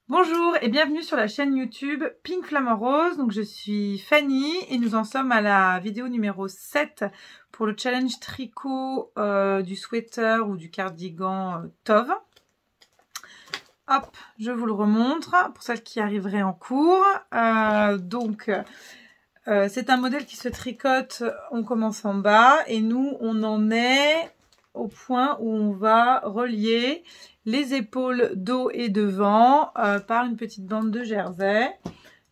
Bonjour et bienvenue sur la chaîne YouTube Pink Flamant Rose. Donc je suis Fanny et nous en sommes à la vidéo numéro 7 pour le challenge tricot du sweater ou du cardigan Tov. Hop, je vous le remontre pour celles qui arriveraient en cours. C'est un modèle qui se tricote, on commence en bas et nous on en est au point où on va relier les épaules dos et devant par une petite bande de jersey.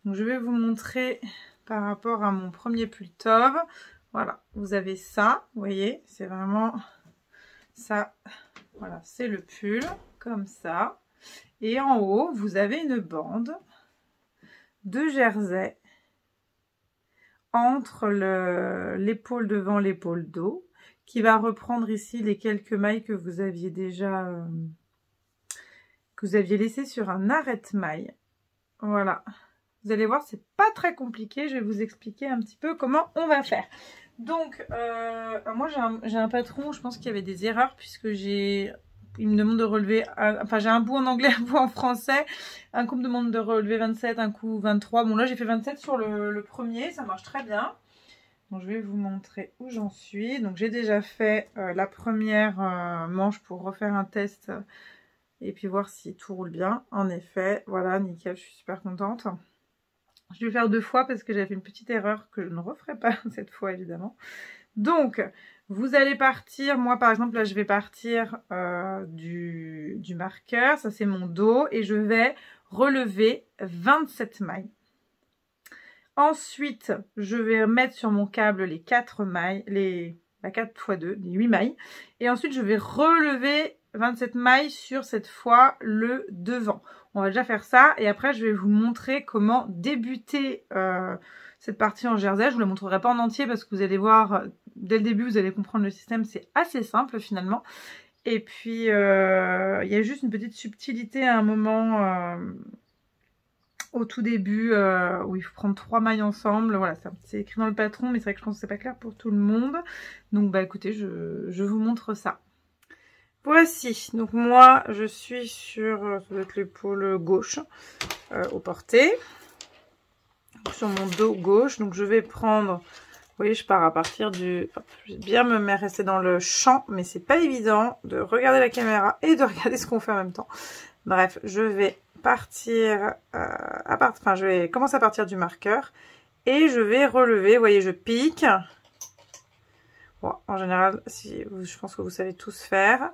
Donc je vais vous montrer par rapport à mon premier pull Tov. Voilà, vous avez ça, vous voyez, c'est vraiment ça. Voilà, c'est le pull comme ça. Et en haut, vous avez une bande de jersey entre l'épaule devant, l'épaule dos, qui va reprendre ici les quelques mailles que vous aviez déjà laissées sur un arrête-maille. Voilà, vous allez voir, c'est pas très compliqué. Je vais vous expliquer un petit peu comment on va faire. Donc moi j'ai un patron, je pense qu'il y avait des erreurs puisque il me demande de relever, enfin j'ai un bout en anglais, un bout en français. Un coup me demande de relever 27, un coup 23. Bon là j'ai fait 27 sur le premier, ça marche très bien. Donc je vais vous montrer où j'en suis. Donc j'ai déjà fait la première manche pour refaire un test et puis voir si tout roule bien. En effet, voilà, nickel, je suis super contente. Je vais le faire 2 fois parce que j'avais fait une petite erreur que je ne referai pas cette fois évidemment. Donc, vous allez partir, moi par exemple là je vais partir du marqueur, ça c'est mon dos et je vais relever 27 mailles. Ensuite, je vais mettre sur mon câble les 4 mailles, la 4 x 2, les 8 mailles. Et ensuite, je vais relever 27 mailles sur cette fois le devant. On va déjà faire ça et après, je vais vous montrer comment débuter cette partie en jersey. Je vous la montrerai pas en entier parce que vous allez voir, dès le début, vous allez comprendre le système. C'est assez simple finalement. Et puis, il y a juste une petite subtilité à un moment... au tout début où il faut prendre 3 mailles ensemble. Voilà, c'est écrit dans le patron, mais c'est vrai que je pense que c'est pas clair pour tout le monde. Donc bah écoutez, je vous montre ça. Voici, donc moi je suis sur ça doit être l'épaule gauche au porté, sur mon dos gauche. Donc je vais prendre, vous voyez, je pars à partir du, je vais bien me rester dans le champ, mais c'est pas évident de regarder la caméra et de regarder ce qu'on fait en même temps. Bref, je vais partir je vais commencer à partir du marqueur et je vais relever. Vous voyez, je pique. Bon, en général, je pense que vous savez tous faire.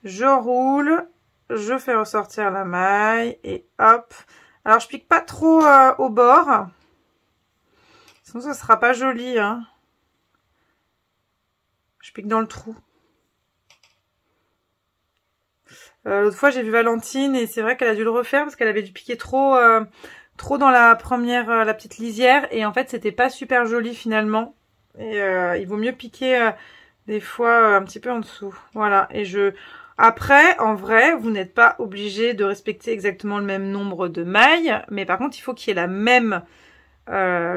Je roule, je fais ressortir la maille et hop. Alors, je pique pas trop au bord, sinon ça sera pas joli, hein. Je pique dans le trou. L'autre fois j'ai vu Valentine et c'est vrai qu'elle a dû le refaire parce qu'elle avait dû piquer trop dans la première, la petite lisière, et en fait c'était pas super joli finalement. Et il vaut mieux piquer des fois un petit peu en dessous. Voilà, et après, en vrai, vous n'êtes pas obligé de respecter exactement le même nombre de mailles, mais par contre il faut qu'il y ait le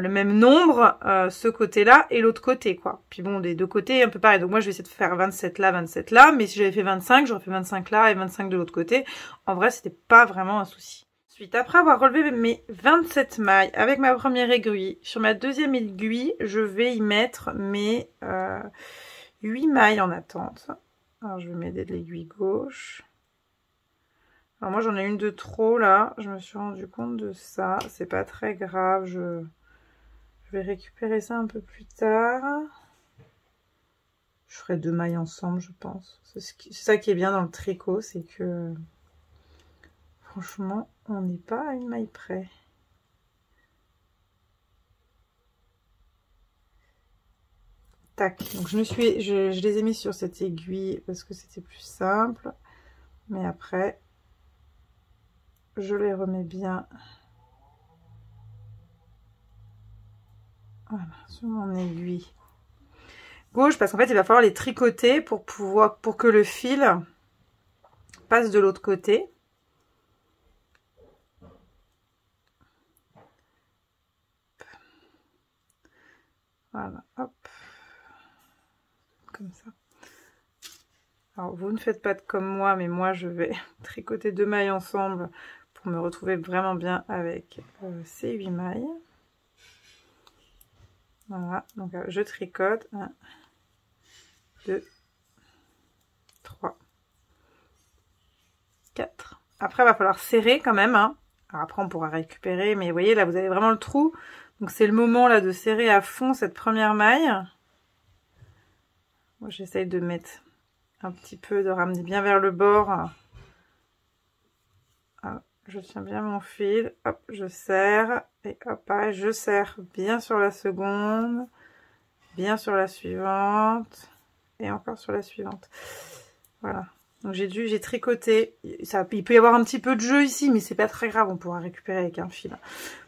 même nombre, ce côté-là et l'autre côté, quoi. Puis bon, des deux côtés, un peu pareil. Donc moi, je vais essayer de faire 27 là, 27 là. Mais si j'avais fait 25, j'aurais fait 25 là et 25 de l'autre côté. En vrai, c'était pas vraiment un souci. Ensuite, après avoir relevé mes 27 mailles avec ma première aiguille, sur ma deuxième aiguille, je vais y mettre mes 8 mailles en attente. Alors, je vais m'aider de l'aiguille gauche. Alors moi j'en ai une de trop là, je me suis rendu compte de ça, c'est pas très grave, je vais récupérer ça un peu plus tard. Je ferai 2 mailles ensemble je pense. C'est ça qui est bien dans le tricot, c'est que franchement on n'est pas à une maille près. Tac, donc je les ai mis sur cette aiguille parce que c'était plus simple, mais après je les remets bien, voilà, sur mon aiguille gauche, parce qu'en fait il va falloir les tricoter pour que le fil passe de l'autre côté. Voilà, hop, comme ça. Alors vous ne faites pas comme moi, mais moi je vais tricoter 2 mailles ensemble pour pour me retrouver vraiment bien avec ces 8 mailles. Voilà, donc je tricote 1, 2, 3, 4. Après, il va falloir serrer quand même, hein. Alors après, on pourra récupérer, mais vous voyez, là, vous avez vraiment le trou. Donc, c'est le moment, là, de serrer à fond cette première maille. Moi, j'essaye de mettre un petit peu, de ramener bien vers le bord. Ah, je tiens bien mon fil. Hop, je serre. Et hop, pareil, je serre bien sur la seconde. Bien sur la suivante. Et encore sur la suivante. Voilà. Donc j'ai tricoté, il peut y avoir un petit peu de jeu ici, mais c'est pas très grave, on pourra récupérer avec un fil.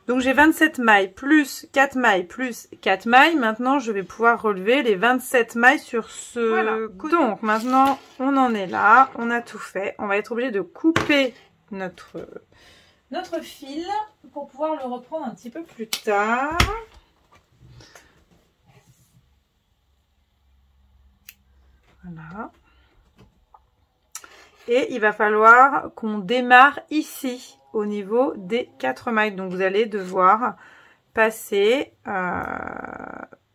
Donc j'ai 27 mailles, plus 4 mailles, plus 4 mailles. Maintenant, je vais pouvoir relever les 27 mailles sur ce côté. Donc maintenant, on en est là, on a tout fait. On va être obligé de couper notre fil pour pouvoir le reprendre un petit peu plus tard. Voilà. Et il va falloir qu'on démarre ici, au niveau des 4 mailles. Donc, vous allez devoir passer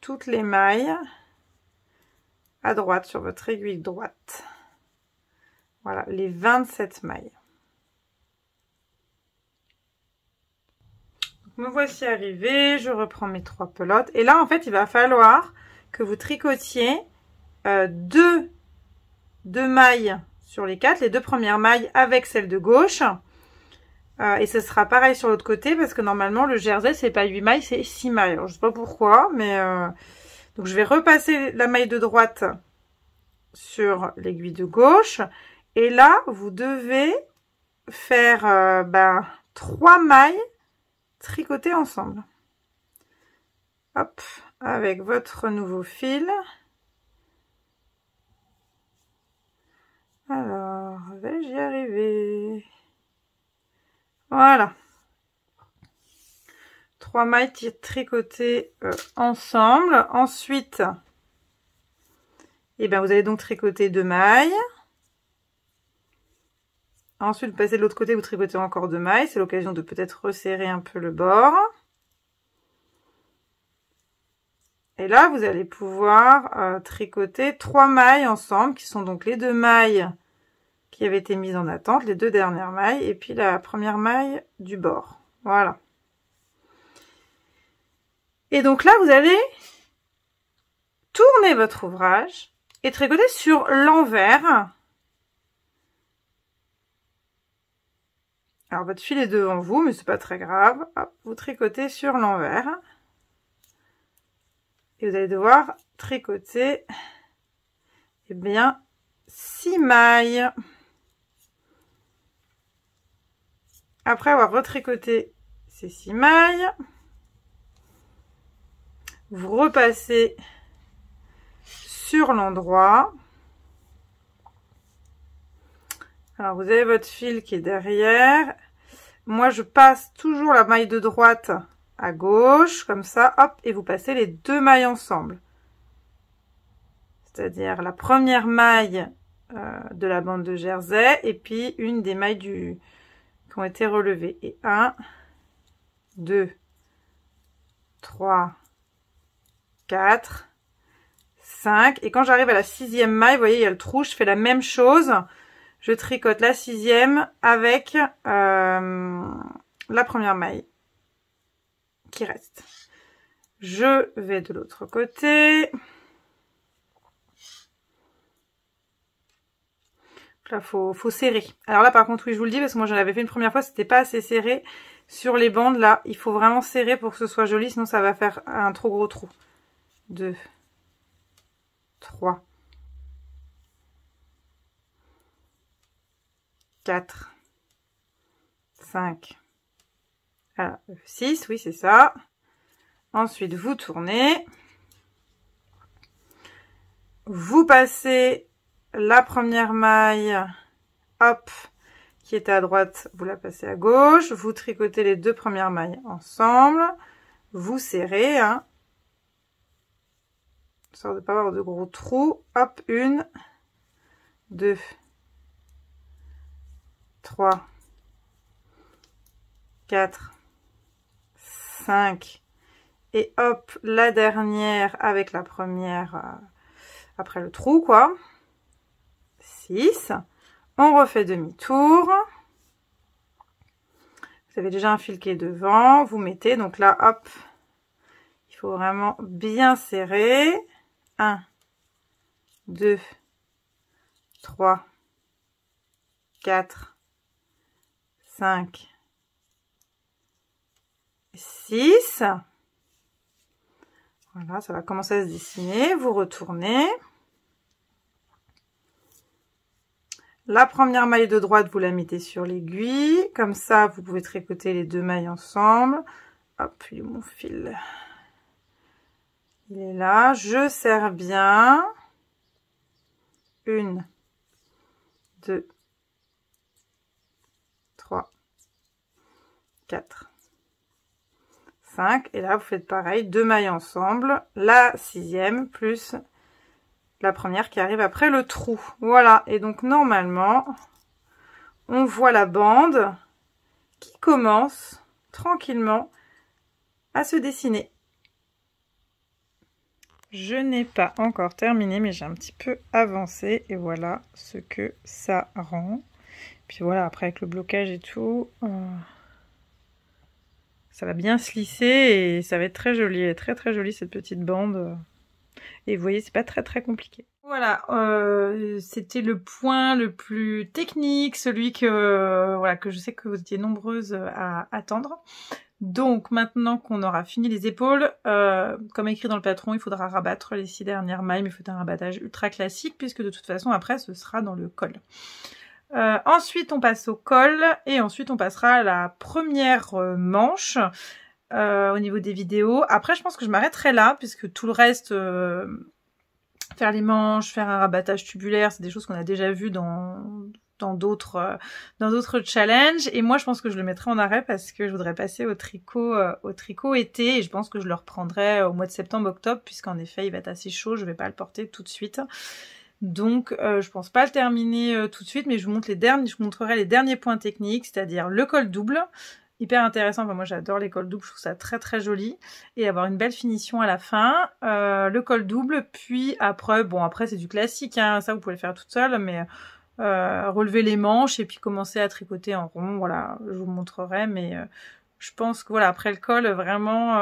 toutes les mailles à droite, sur votre aiguille droite. Voilà, les 27 mailles. Donc, me voici arrivée, je reprends mes 3 pelotes. Et là, en fait, il va falloir que vous tricotiez deux mailles sur les 4, les 2 premières mailles avec celle de gauche. Et ce sera pareil sur l'autre côté parce que normalement le jersey c'est pas 8 mailles, c'est 6 mailles. Alors je sais pas pourquoi, mais donc je vais repasser la maille de droite sur l'aiguille de gauche. Et là, vous devez faire 3 mailles tricotées ensemble. Hop, avec votre nouveau fil. Alors, vais-je y arriver? Voilà. 3 mailles tricotées ensemble. Ensuite, vous allez donc tricoter 2 mailles. Ensuite, vous passez de l'autre côté, vous tricotez encore 2 mailles. C'est l'occasion de peut-être resserrer un peu le bord. Et là, vous allez pouvoir tricoter 3 mailles ensemble, qui sont donc les 2 mailles qui avaient été mises en attente, les 2 dernières mailles, et puis la première maille du bord. Voilà. Et donc là, vous allez tourner votre ouvrage et tricoter sur l'envers. Alors, votre fil est devant vous, mais c'est pas très grave. Hop, vous tricotez sur l'envers. Et vous allez devoir tricoter, 6 mailles. Après avoir retricoté ces 6 mailles, vous repassez sur l'endroit. Alors, vous avez votre fil qui est derrière. Moi, je passe toujours la maille de droite à gauche, comme ça, hop, et vous passez les 2 mailles ensemble. C'est-à-dire la première maille de la bande de jersey, et puis une des mailles qui ont été relevées. Et 1, 2, 3, 4, 5. Et quand j'arrive à la 6e maille, vous voyez, il y a le trou, je fais la même chose. Je tricote la 6e avec la première maille qui reste. Je vais de l'autre côté. Là, faut serrer. Alors là, par contre, oui, je vous le dis, parce que moi, j'en avais fait une première fois, c'était pas assez serré sur les bandes. Là, il faut vraiment serrer pour que ce soit joli, sinon ça va faire un trop gros trou. 2, 3, 4, 5, 6, oui, c'est ça. Ensuite, vous tournez. Vous passez la première maille, hop, qui était à droite, vous la passez à gauche. Vous tricotez les 2 premières mailles ensemble. Vous serrez, hein, histoire de ne pas avoir de gros trous. Hop, 1, 2, 3, 4, 5, et hop, la dernière avec la première après le trou, quoi. 6. On refait demi-tour. Vous avez déjà un fil qui est devant. Vous mettez, donc là, hop, il faut vraiment bien serrer. 1, 2, 3, 4, 5, 6. Voilà, ça va commencer à se dessiner. Vous retournez. La première maille de droite, vous la mettez sur l'aiguille. Comme ça, vous pouvez tricoter les 2 mailles ensemble. Hop, il est mon fil. Il est là. Je serre bien. 1, 2, 3, 4, 5. Et là, vous faites pareil, 2 mailles ensemble. La 6e plus la première qui arrive après le trou. Voilà. Et donc, normalement, on voit la bande qui commence tranquillement à se dessiner. Je n'ai pas encore terminé, mais j'ai un petit peu avancé. Et voilà ce que ça rend. Puis voilà, après avec le blocage et tout, ça va bien se lisser et ça va être très joli. Elle est très très jolie cette petite bande. Et vous voyez, c'est pas très très compliqué. Voilà, c'était le point le plus technique, celui que voilà, que je sais que vous étiez nombreuses à attendre. Donc maintenant qu'on aura fini les épaules, comme écrit dans le patron, il faudra rabattre les 6 dernières mailles, mais il faut un rabattage ultra classique puisque de toute façon après ce sera dans le col. Ensuite on passe au col et ensuite on passera à la première manche au niveau des vidéos. Après je pense que je m'arrêterai là puisque tout le reste, faire les manches, faire un rabattage tubulaire, c'est des choses qu'on a déjà vues dans d'autres challenges. Et moi je pense que je le mettrai en arrêt parce que je voudrais passer au tricot été et je pense que je le reprendrai au mois de septembre-octobre puisqu'en effet il va être assez chaud, je vais pas le porter tout de suite. Donc je pense pas le terminer tout de suite, mais je vous montrerai les derniers points techniques, c'est-à-dire le col double, hyper intéressant. Enfin moi j'adore les cols doubles, je trouve ça très très joli et avoir une belle finition à la fin. Le col double, puis après après c'est du classique, hein, ça vous pouvez le faire toute seule, mais relever les manches et puis commencer à tricoter en rond. Voilà, je vous montrerai, mais je pense que voilà, après le col, vraiment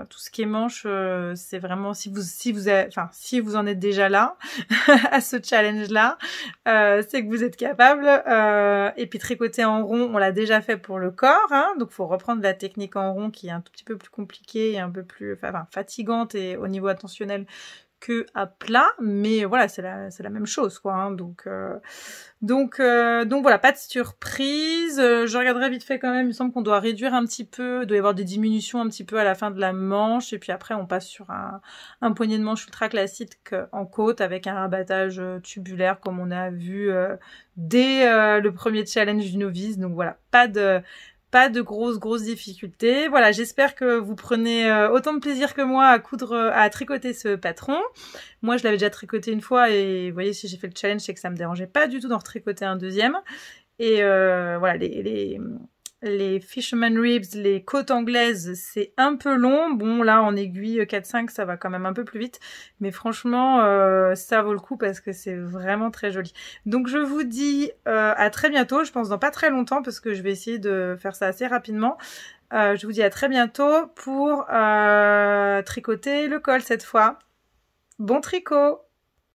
tout ce qui est manche, c'est vraiment si vous en êtes déjà là à ce challenge là, c'est que vous êtes capable. Et puis tricoter en rond, on l'a déjà fait pour le corps, hein, donc faut reprendre la technique en rond qui est un tout petit peu plus compliquée et un peu plus fatigante et au niveau attentionnel que à plat, mais voilà, c'est la même chose quoi, hein, donc voilà, pas de surprise. Je regarderai vite fait quand même, il me semble qu'on doit réduire un petit peu, il doit y avoir des diminutions un petit peu à la fin de la manche, et puis après on passe sur un poignet de manche ultra classique en côte avec un rabattage tubulaire comme on a vu dès le premier challenge du novice. Donc voilà, pas de grosses difficultés. Voilà, j'espère que vous prenez autant de plaisir que moi à tricoter ce patron. Moi, je l'avais déjà tricoté une fois et vous voyez, si j'ai fait le challenge, c'est que ça me dérangeait pas du tout d'en retricoter un deuxième. Et voilà, les Fisherman Ribs, les côtes anglaises, c'est un peu long. Bon, là, en aiguille 4-5, ça va quand même un peu plus vite. Mais franchement, ça vaut le coup parce que c'est vraiment très joli. Donc, je vous dis à très bientôt. Je pense dans pas très longtemps parce que je vais essayer de faire ça assez rapidement. Je vous dis à très bientôt pour tricoter le col cette fois. Bon tricot!